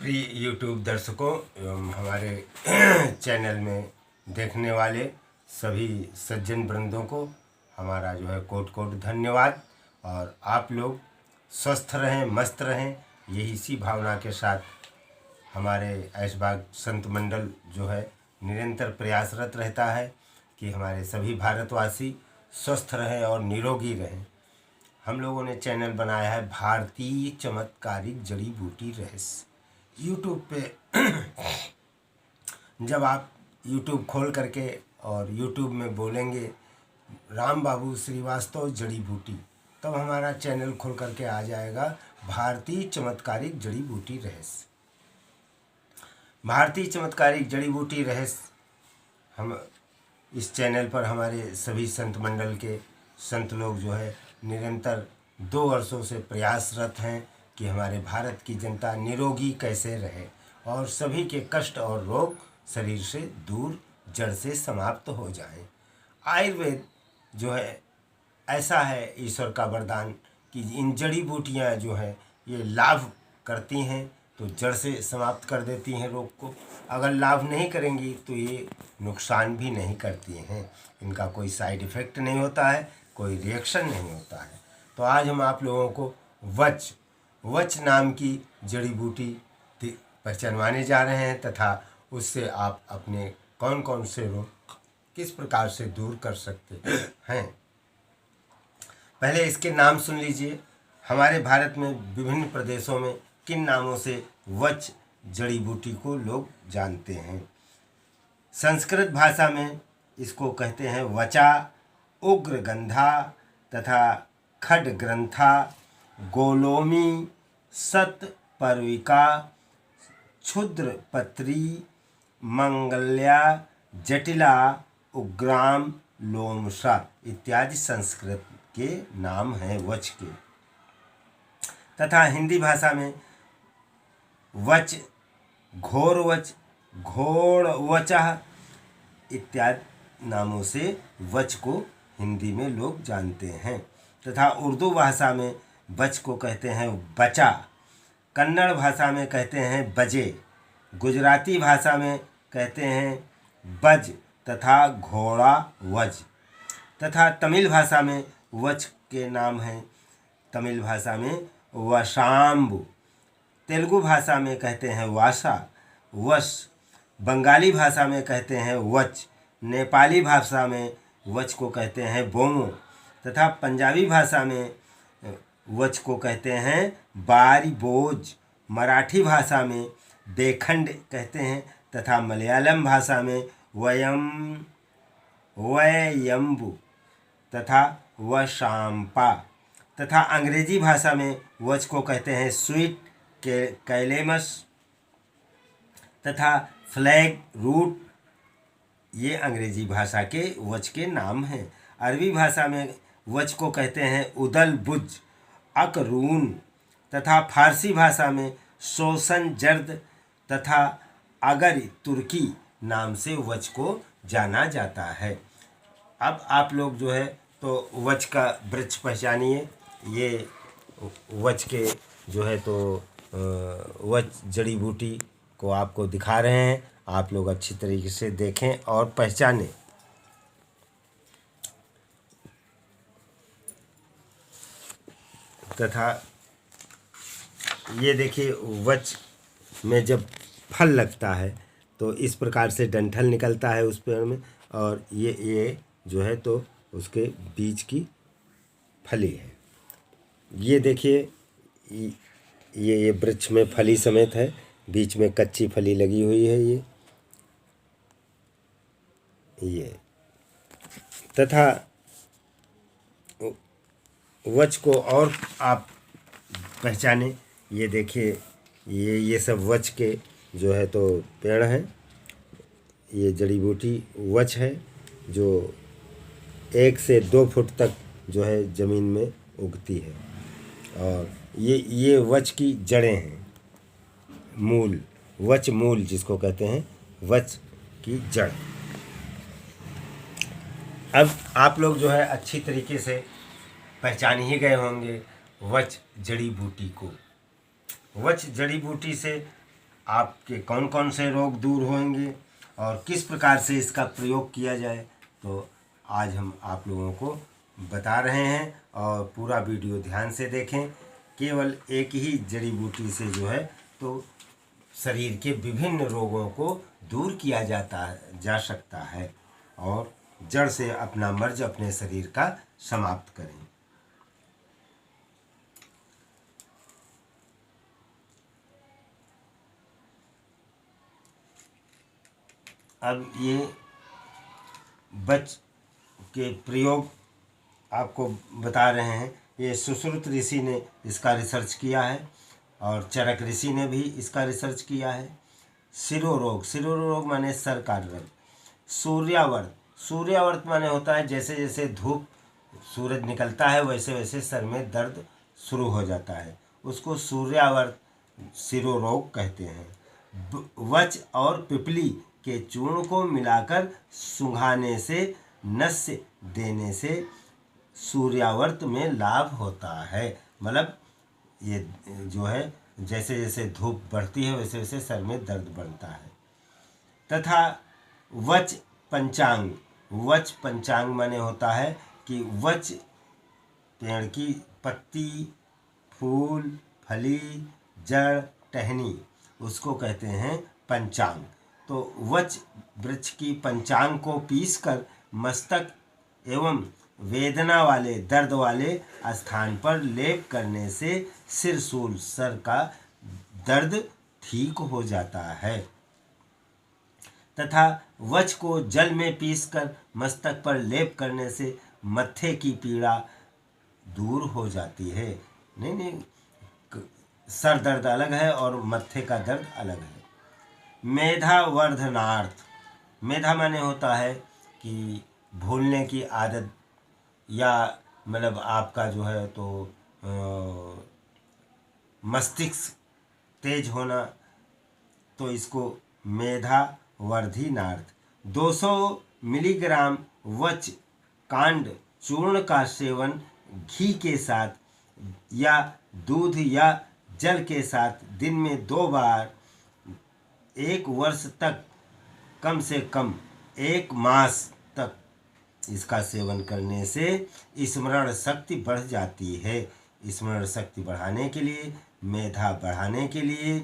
प्रिय यूट्यूब दर्शकों एवं हमारे चैनल में देखने वाले सभी सज्जन वृंदों को हमारा कोट कोट धन्यवाद। और आप लोग स्वस्थ रहें, मस्त रहें, यही इसी भावना के साथ हमारे ऐशबाग संत मंडल निरंतर प्रयासरत रहता है कि हमारे सभी भारतवासी स्वस्थ रहें और निरोगी रहें। हम लोगों ने चैनल बनाया है भारतीय चमत्कारिक जड़ी बूटी रहस्य यूट्यूब पे। जब आप यूट्यूब खोल करके और यूट्यूब में बोलेंगे राम बाबू श्रीवास्तव जड़ी बूटी, तब हमारा चैनल खोल करके आ जाएगा भारतीय चमत्कारिक जड़ी बूटी रहस्य। भारतीय चमत्कारिक जड़ी बूटी रहस्य, हम इस चैनल पर हमारे सभी संत मंडल के संत लोग निरंतर 2 वर्षों से प्रयासरत हैं कि हमारे भारत की जनता निरोगी कैसे रहे और सभी के कष्ट और रोग शरीर से दूर जड़ से समाप्त हो जाएं। आयुर्वेद ऐसा है, ईश्वर का वरदान कि इन जड़ी बूटियाँ ये लाभ करती हैं तो जड़ से समाप्त कर देती हैं रोग को। अगर लाभ नहीं करेंगी तो ये नुकसान भी नहीं करती हैं, इनका कोई साइड इफ़ेक्ट नहीं होता है, कोई रिएक्शन नहीं होता है। तो आज हम आप लोगों को वच नाम की जड़ी बूटी पहचानवाने जा रहे हैं तथा उससे आप अपने कौन कौन से रोग किस प्रकार से दूर कर सकते हैं। पहले इसके नाम सुन लीजिए। हमारे भारत में विभिन्न प्रदेशों में किन नामों से वच जड़ी बूटी को लोग जानते हैं। संस्कृत भाषा में इसको कहते हैं वचा, उग्र गंधा तथा खडग्रंथा, गोलोमी, सतपर्विका, क्षुद्रपत्री, मंगल्या, जटिला, उग्राम, लोमशा इत्यादि संस्कृत के नाम हैं वच के। तथा हिंदी भाषा में वच, घोरवच, घोड़वचः इत्यादि नामों से वच को हिंदी में लोग जानते हैं। तथा उर्दू भाषा में वच को कहते हैं बचा, कन्नड़ भाषा में कहते हैं बजे, गुजराती भाषा में कहते हैं बज तथा घोड़ा वज। तथा तमिल भाषा में वच के नाम हैं, तमिल भाषा में वशाम्बु, तेलुगु भाषा में कहते हैं वासा, वश, बंगाली भाषा में कहते हैं वच, नेपाली भाषा में वच को कहते हैं बोमो तथा पंजाबी भाषा में वच को कहते हैं बारी बोझ, मराठी भाषा में बेखंड कहते हैं तथा मलयालम भाषा में वयम्बु तथा वशाम्पा। तथा अंग्रेजी भाषा में वच को कहते हैं स्वीट कैलेमस तथा फ्लैग रूट, ये अंग्रेजी भाषा के वच के नाम हैं। अरबी भाषा में वच को कहते हैं उदल बुज, अकरून तथा फारसी भाषा में शोसन जर्द तथा अगर तुर्की नाम से वच को जाना जाता है। अब आप लोग तो वच का वृक्ष पहचानिए। ये वच के वच जड़ी बूटी को आपको दिखा रहे हैं, आप लोग अच्छी तरीके से देखें और पहचानें। तथा ये देखिए, वच में जब फल लगता है तो इस प्रकार से डंठल निकलता है उस पेड़ में, और ये तो उसके बीज की फली है। ये देखिए, ये वृक्ष में फली समेत है, बीच में कच्ची फली लगी हुई है ये। तथा वच को और आप पहचाने। ये देखिए, ये सब वच के तो पेड़ हैं। ये जड़ी बूटी वच है जो 1 से 2 फुट तक ज़मीन में उगती है, और ये वच की जड़ें हैं, मूल, वच मूल जिसको कहते हैं, वच की जड़। अब आप लोग अच्छी तरीके से पहचान ही गए होंगे वच जड़ी बूटी को। वच जड़ी बूटी से आपके कौन कौन से रोग दूर होंगे और किस प्रकार से इसका प्रयोग किया जाए, तो आज हम आप लोगों को बता रहे हैं। और पूरा वीडियो ध्यान से देखें। केवल एक ही जड़ी बूटी से जो है तो शरीर के विभिन्न रोगों को दूर किया जा सकता है और जड़ से अपना मर्ज अपने शरीर का समाप्त करें। अब ये बच के प्रयोग आपको बता रहे हैं। ये सुश्रुत ऋषि ने इसका रिसर्च किया है और चरक ऋषि ने भी इसका रिसर्च किया है। सिरोरोग माने सर का दर्द। सूर्यावर्त माने होता है जैसे जैसे धूप सूरज निकलता है वैसे वैसे सर में दर्द शुरू हो जाता है, उसको सूर्यावर्त सिरोरोग कहते हैं। वच और पिपली के चूर्ण को मिलाकर सुंघाने से नस्य देने से सूर्यावर्त में लाभ होता है। मतलब ये जो है जैसे जैसे धूप बढ़ती है वैसे वैसे सर में दर्द बढ़ता है। तथा वच पंचांग माने होता है कि वच पेड़ की पत्ती, फूल, फली, जड़, टहनी, उसको कहते हैं पंचांग। तो वच वृक्ष की पंचांग को पीसकर मस्तक एवं वेदना वाले दर्द वाले स्थान पर लेप करने से सिरसूल सर का दर्द ठीक हो जाता है। तथा वच को जल में पीसकर मस्तक पर लेप करने से मत्थे की पीड़ा दूर हो जाती है। नहीं, सर दर्द अलग है और मत्थे का दर्द अलग है। मेधावर्धनार्थ। मेधा माने होता है कि भूलने की आदत या मतलब आपका जो है तो मस्तिष्क तेज होना, तो इसको मेधावर्धनार्थ। 200 मिलीग्राम वच कांड चूर्ण का सेवन घी के साथ या दूध या जल के साथ दिन में 2 बार 1 वर्ष तक, कम से कम 1 मास तक इसका सेवन करने से स्मरण शक्ति बढ़ जाती है। स्मरण शक्ति बढ़ाने के लिए, मेधा बढ़ाने के लिए,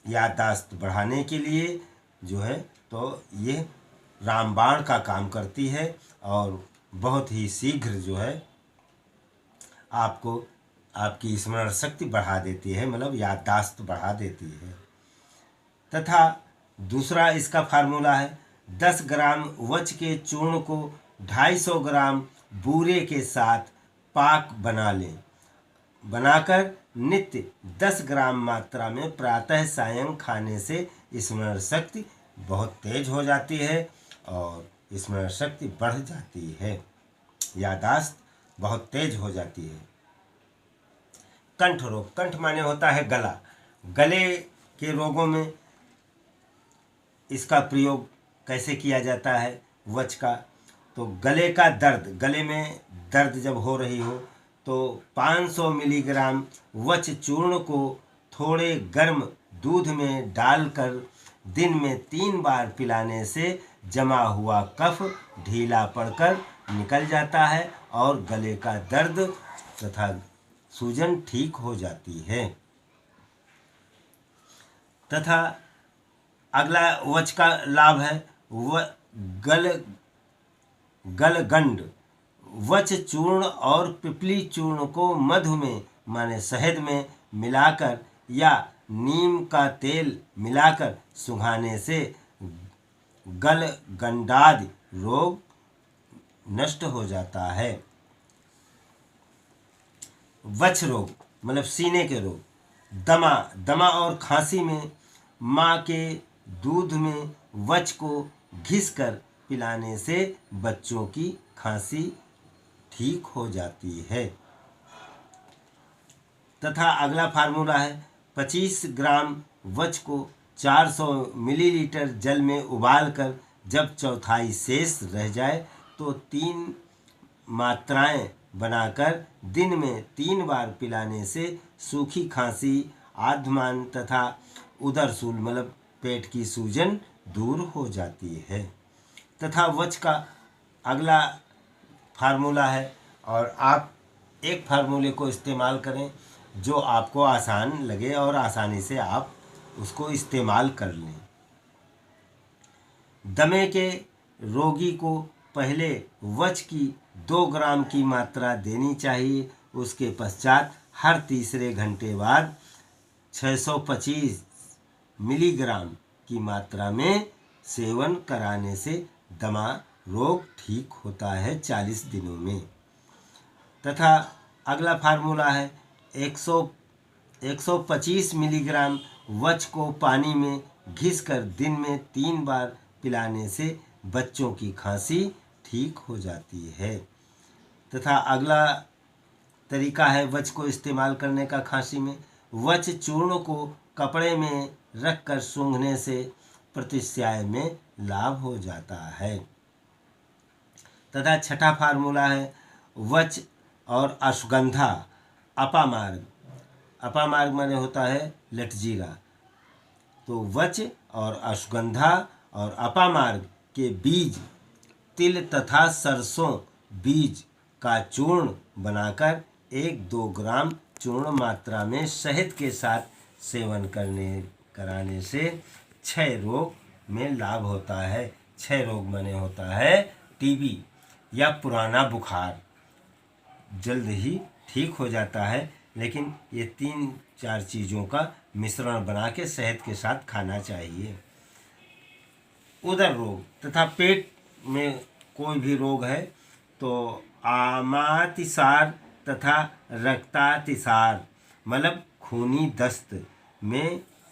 याददाश्त बढ़ाने के लिए जो है तो ये रामबाण का काम करती है और बहुत ही शीघ्र जो है आपको आपकी स्मरण शक्ति बढ़ा देती है, मतलब याददाश्त बढ़ा देती है। तथा दूसरा इसका फार्मूला है 10 ग्राम वच के चूर्ण को 250 ग्राम बूरे के साथ पाक बना लें। बनाकर नित्य 10 ग्राम मात्रा में प्रातः सायं खाने से स्मरण शक्ति बहुत तेज हो जाती है और स्मरण शक्ति बढ़ जाती है, याददाश्त बहुत तेज हो जाती है। कंठ रोग। कंठ माने होता है गला। गले के रोगों में इसका प्रयोग कैसे किया जाता है वच का, तो गले का दर्द, गले में दर्द जब हो रही हो तो 500 मिलीग्राम वच चूर्ण को थोड़े गर्म दूध में डालकर दिन में 3 बार पिलाने से जमा हुआ कफ ढीला पड़कर निकल जाता है और गले का दर्द तथा सूजन ठीक हो जाती है। तथा अगला वच का लाभ है गलगंड। वच चूर्ण और पिपली चूर्ण को मधु में माने शहद में मिलाकर या नीम का तेल मिलाकर सुंघाने से गलगंडादि रोग नष्ट हो जाता है। वच रोग मतलब सीने के रोग। दमा और खांसी में माँ के दूध में वच को घिसकर पिलाने से बच्चों की खांसी ठीक हो जाती है। तथा अगला फार्मूला है 25 ग्राम वच को 400 मिलीलीटर जल में उबालकर जब चौथाई शेष रह जाए तो 3 मात्राएं बनाकर दिन में 3 बार पिलाने से सूखी खांसी, आध्मान तथा उदरशूल मतलब पेट की सूजन दूर हो जाती है। तथा वच का अगला फार्मूला है, और आप एक फार्मूले को इस्तेमाल करें जो आपको आसान लगे और आसानी से आप उसको इस्तेमाल कर लें। दमे के रोगी को पहले वच की 2 ग्राम की मात्रा देनी चाहिए। उसके पश्चात हर तीसरे घंटे बाद 625 मिलीग्राम की मात्रा में सेवन कराने से दमा रोग ठीक होता है 40 दिनों में। तथा अगला फार्मूला है 125 मिलीग्राम वच को पानी में घिसकर दिन में 3 बार पिलाने से बच्चों की खांसी ठीक हो जाती है। तथा अगला तरीका है वच को इस्तेमाल करने का खांसी में। वच चूर्ण को कपड़े में रखकर सूंघने से प्रतिस्याय में लाभ हो जाता है। तथा छठा फार्मूला है वच और अश्वगंधा अपामार्ग। अपामार्ग माने होता है लटजीरा। तो वच और अश्वगंधा और अपामार्ग के बीज, तिल तथा सरसों बीज का चूर्ण बनाकर 1-2 ग्राम चूर्ण मात्रा में शहद के साथ सेवन कराने से क्षय रोग में लाभ होता है। क्षय रोग माने होता है टीबी या पुराना बुखार, जल्द ही ठीक हो जाता है। लेकिन ये 3-4 चीज़ों का मिश्रण बना के शहद के साथ खाना चाहिए। उदर रोग तथा पेट में कोई भी रोग है तो आमातिसार तथा रक्तातिसार मतलब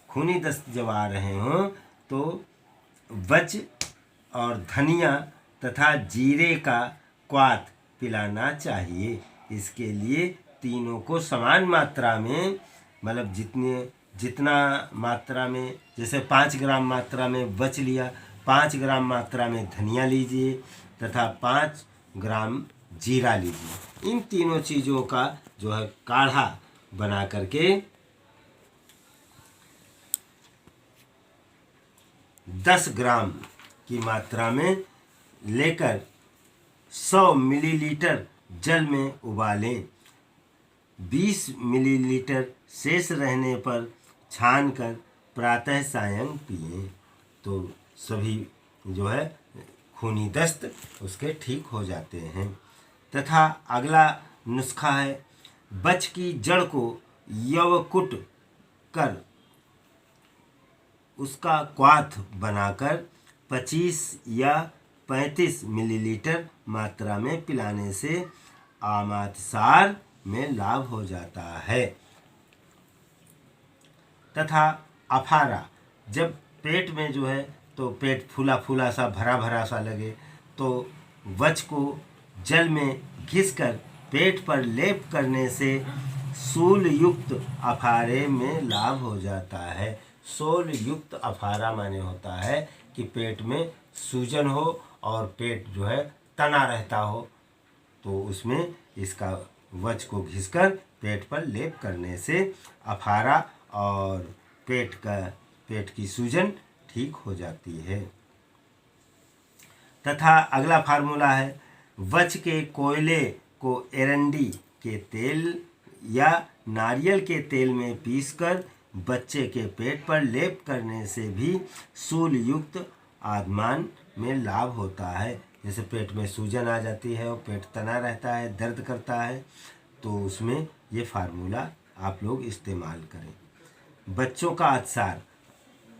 खूनी दस्त जब आ रहे हों तो वच और धनिया तथा जीरे का क्वाथ पिलाना चाहिए। इसके लिए तीनों को समान मात्रा में, मतलब जितना मात्रा में, जैसे 5 ग्राम मात्रा में वच लिया, 5 ग्राम मात्रा में धनिया लीजिए तथा 5 ग्राम जीरा लीजिए। इन तीनों चीज़ों का जो है काढ़ा बना करके 10 ग्राम की मात्रा में लेकर 100 मिलीलीटर जल में उबालें। 20 मिलीलीटर शेष रहने पर छानकर प्रातः सायं पिएं तो सभी जो है खूनी दस्त उसके ठीक हो जाते हैं। तथा अगला नुस्खा है बच की जड़ को यवकुट कर उसका क्वाथ बनाकर 25 या 35 मिलीलीटर मात्रा में पिलाने से आमातिसार में लाभ हो जाता है। तथा अफारा, जब पेट में जो है तो पेट फूला फूला सा भरा भरा सा लगे तो वच को जल में घिसकर पेट पर लेप करने से सूल युक्त अफारे में लाभ हो जाता है। सोल युक्त अफारा माने होता है कि पेट में सूजन हो और पेट जो है तना रहता हो तो उसमें इसका वच को घिसकर पेट पर लेप करने से अफारा और पेट की सूजन ठीक हो जाती है। तथा अगला फार्मूला है वच के कोयले को एरंडी के तेल या नारियल के तेल में पीसकर बच्चे के पेट पर लेप करने से भी सूल युक्त आदमान में लाभ होता है। जैसे पेट में सूजन आ जाती है और पेट तना रहता है, दर्द करता है, तो उसमें ये फार्मूला आप लोग इस्तेमाल करें। बच्चों का अतिसार,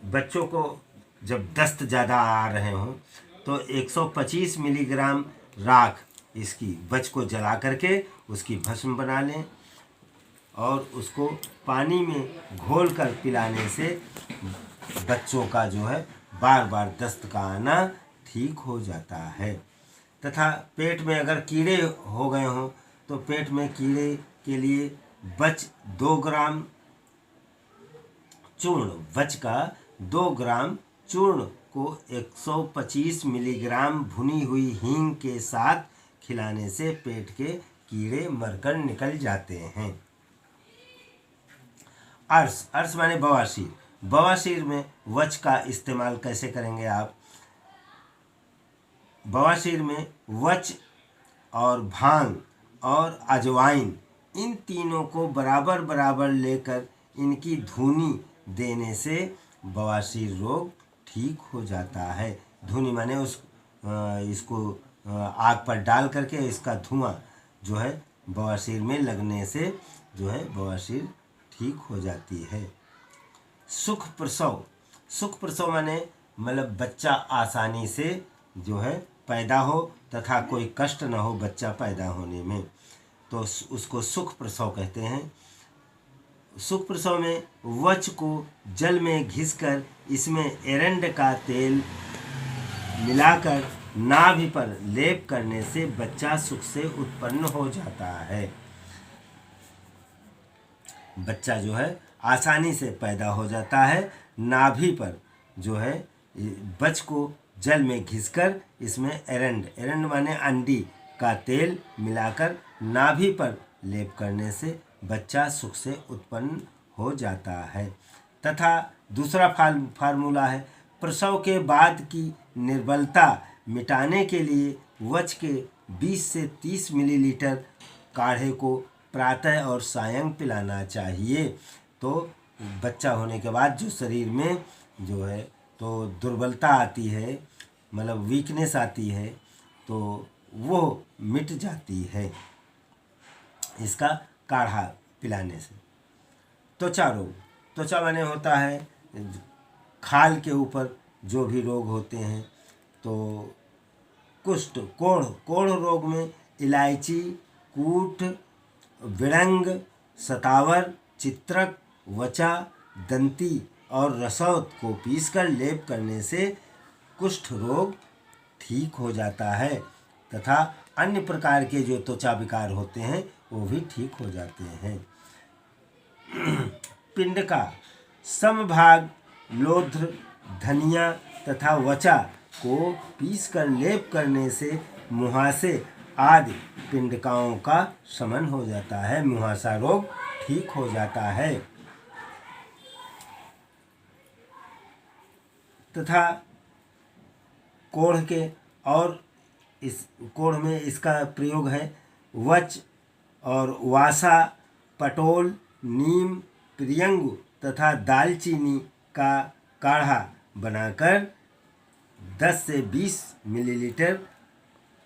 बच्चों को जब दस्त ज़्यादा आ रहे हों तो 125 मिलीग्राम राख इसकी वच को जला करके उसकी भस्म बना लें और उसको पानी में घोल कर पिलाने से बच्चों का जो है बार बार दस्त का आना ठीक हो जाता है। तथा पेट में अगर कीड़े हो गए हों तो पेट में कीड़े के लिए वच 2 ग्राम चूर्ण, वच का 2 ग्राम चूर्ण को 125 मिलीग्राम भुनी हुई हींग के साथ खिलाने से पेट के कीड़े मरकर निकल जाते हैं। अर्श, अर्श माने बवासीर, बवासीर में वच का इस्तेमाल कैसे करेंगे आप? बवासीर में वच और भांग और अजवाइन, इन तीनों को बराबर बराबर लेकर इनकी धुनी देने से बवासीर रोग ठीक हो जाता है। धुनी माने इसको आग पर डाल करके इसका धुआं जो है बवासीर में लगने से जो है बवासीर ठीक हो जाती है। सुख प्रसव, सुख प्रसव माने मतलब बच्चा आसानी से जो है पैदा हो तथा कोई कष्ट न हो बच्चा पैदा होने में, तो उसको सुख प्रसव कहते हैं। सुख प्रसव में वच को जल में घिसकर इसमें एरंड का तेल मिलाकर नाभि पर लेप करने से बच्चा सुख से उत्पन्न हो जाता है। बच्चा जो है आसानी से पैदा हो जाता है। नाभि पर जो है वच को जल में घिसकर इसमें एरंड माने अंडी का तेल मिलाकर नाभि पर लेप करने से बच्चा सुख से उत्पन्न हो जाता है। तथा दूसरा फार्मूला है, प्रसव के बाद की निर्बलता मिटाने के लिए वच के 20 से 30 मिलीलीटर काढ़े को प्रातः और सायं पिलाना चाहिए। तो बच्चा होने के बाद जो शरीर में जो है तो दुर्बलता आती है, मतलब वीकनेस आती है, तो वो मिट जाती है इसका काढ़ा पिलाने से। त्वचा रोग, त्वचा माने होता है खाल के ऊपर जो भी रोग होते हैं, तो कुष्ठ, कोढ़ रोग में इलायची, कूट, विड़ंग, सतावर, चित्रक, वचा, दंती और रसौत को पीसकर लेप करने से कुष्ठ रोग ठीक हो जाता है तथा अन्य प्रकार के जो त्वचा विकार होते हैं वो भी ठीक हो जाते हैं। पिंड का समभाग लोध्र, धनिया तथा वचा को पीसकर लेप करने से मुहासे आदि पिंडकाओं का शमन हो जाता है, मुहासा रोग ठीक हो जाता है। तथा कोढ़ के और इस कोढ़ में इसका प्रयोग है वच और वासा, पटोल, नीम, प्रियंगु तथा दालचीनी का काढ़ा बनाकर 10 से 20 मिलीलीटर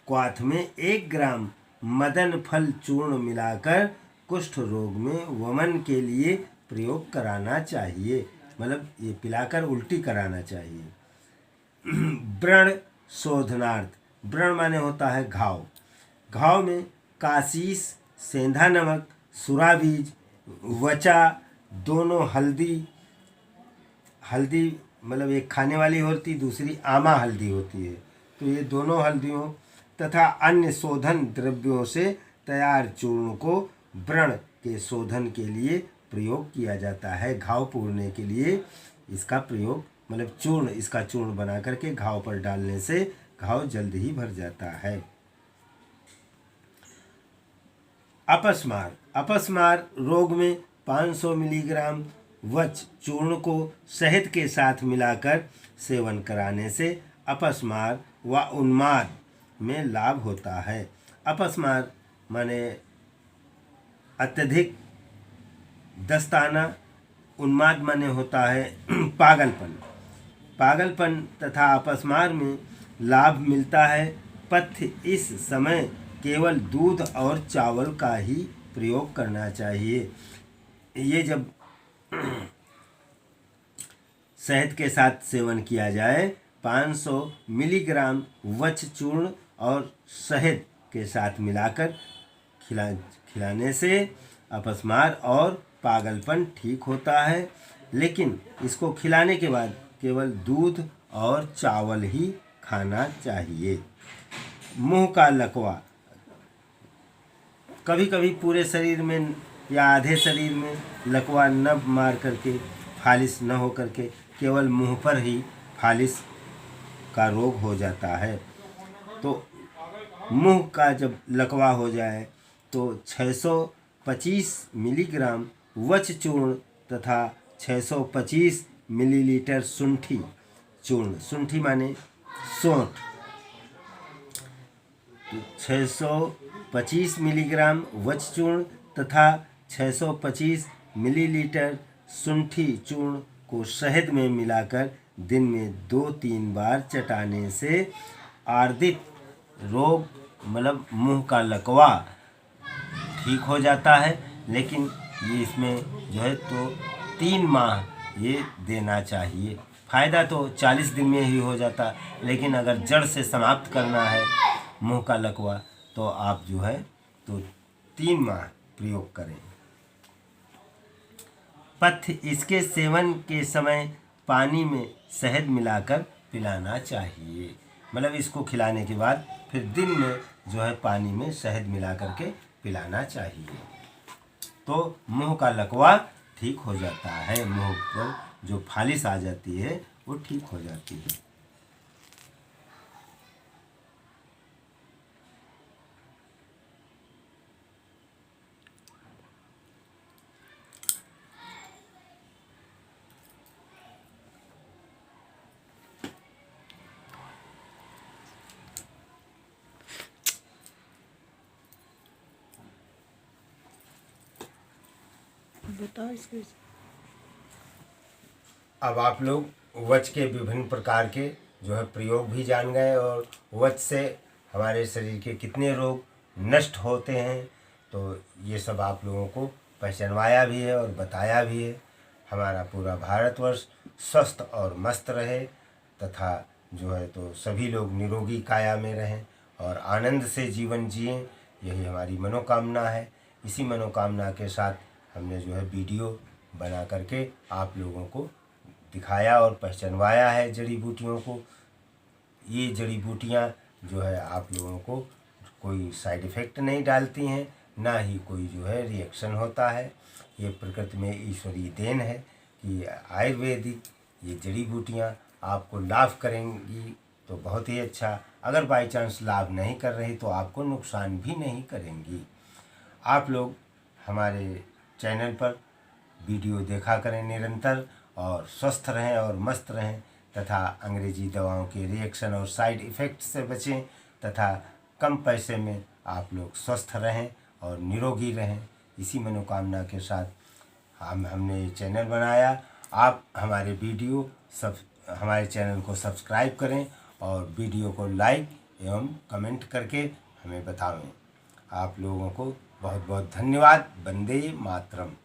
क्वाथ में 1 ग्राम मदन फल चूर्ण मिलाकर कुष्ठ रोग में वमन के लिए प्रयोग कराना चाहिए, मतलब ये पिलाकर उल्टी कराना चाहिए। व्रण शोधनार्थ, व्रण माने होता है घाव, घाव में काशीस, सेंधा नमक, सुरा बीज, वचा, दोनों हल्दी मतलब एक खाने वाली होती, दूसरी आमा हल्दी होती है, तो ये दोनों हल्दियों तथा अन्य शोधन द्रव्यों से तैयार चूर्ण को व्रण के शोधन के लिए प्रयोग किया जाता है। घाव पूरने के लिए इसका प्रयोग, मतलब चूर्ण, इसका चूर्ण बना करके घाव पर डालने से घाव जल्द ही भर जाता है। अपस्मार, अपस्मार रोग में 500 मिलीग्राम वच चूर्ण को शहद के साथ मिलाकर सेवन कराने से अपस्मार व उन्माद में लाभ होता है। अपस्मार माने अत्यधिक दस्ताना, उन्माद माने होता है पागलपन तथा अपस्मार में लाभ मिलता है। पथ्य, इस समय केवल दूध और चावल का ही प्रयोग करना चाहिए। ये जब शहद के साथ सेवन किया जाए, 500 मिलीग्राम वच चूर्ण और शहद के साथ मिलाकर खिलाने से अपस्मार और पागलपन ठीक होता है, लेकिन इसको खिलाने के बाद केवल दूध और चावल ही खाना चाहिए। मुंह का लकवा, कभी कभी पूरे शरीर में या आधे शरीर में लकवा न मार करके, फालिस न हो करके केवल मुंह पर ही फालिस का रोग हो जाता है। तो मुंह का जब लकवा हो जाए तो 625 मिलीग्राम वच चूर्ण तथा 625 मिलीलीटर शुंठी चूर्ण, शुंठी माने सौंठ, 625 मिलीग्राम वच चूर्ण तथा 625 मिलीलीटर शुंठी चूर्ण को शहद में मिलाकर दिन में 2-3 बार चटाने से आर्दित रोग मतलब मुंह का लकवा ठीक हो जाता है। लेकिन ये इसमें जो है तो 3 माह ये देना चाहिए। फ़ायदा तो 40 दिन में ही हो जाता, लेकिन अगर जड़ से समाप्त करना है मुंह का लकवा तो आप जो है तो 3 माह प्रयोग करें। पथ्य, इसके सेवन के समय पानी में शहद मिलाकर पिलाना चाहिए। मतलब इसको खिलाने के बाद फिर दिन में जो है पानी में शहद मिला करके पिलाना चाहिए, तो मुंह का लकवा ठीक हो जाता है। मुंह पर जो फालिश आ जाती है वो ठीक हो जाती है। बताओ इसके। अब आप लोग वच के विभिन्न प्रकार के जो है प्रयोग भी जान गए और वच से हमारे शरीर के कितने रोग नष्ट होते हैं, तो ये सब आप लोगों को पहचानवाया भी है और बताया भी है। हमारा पूरा भारतवर्ष स्वस्थ और मस्त रहे तथा जो है तो सभी लोग निरोगी काया में रहें और आनंद से जीवन जिएं, यही हमारी मनोकामना है। इसी मनोकामना के साथ हमने जो है वीडियो बना करके आप लोगों को दिखाया और पहचानवाया है जड़ी बूटियों को। ये जड़ी बूटियाँ जो है आप लोगों को कोई साइड इफ़ेक्ट नहीं डालती हैं, ना ही कोई जो है रिएक्शन होता है। ये प्रकृति में ईश्वरीय देन है कि आयुर्वेदिक ये जड़ी बूटियाँ आपको लाभ करेंगी तो बहुत ही अच्छा, अगर बाई चांस लाभ नहीं कर रही तो आपको नुकसान भी नहीं करेंगी। आप लोग हमारे चैनल पर वीडियो देखा करें निरंतर और स्वस्थ रहें और मस्त रहें तथा अंग्रेजी दवाओं के रिएक्शन और साइड इफ़ेक्ट से बचें तथा कम पैसे में आप लोग स्वस्थ रहें और निरोगी रहें। इसी मनोकामना के साथ हमने ये चैनल बनाया। आप हमारे वीडियो हमारे चैनल को सब्सक्राइब करें और वीडियो को लाइक एवं कमेंट करके हमें बताएं। आप लोगों को बहुत बहुत धन्यवाद। वंदे मातरम।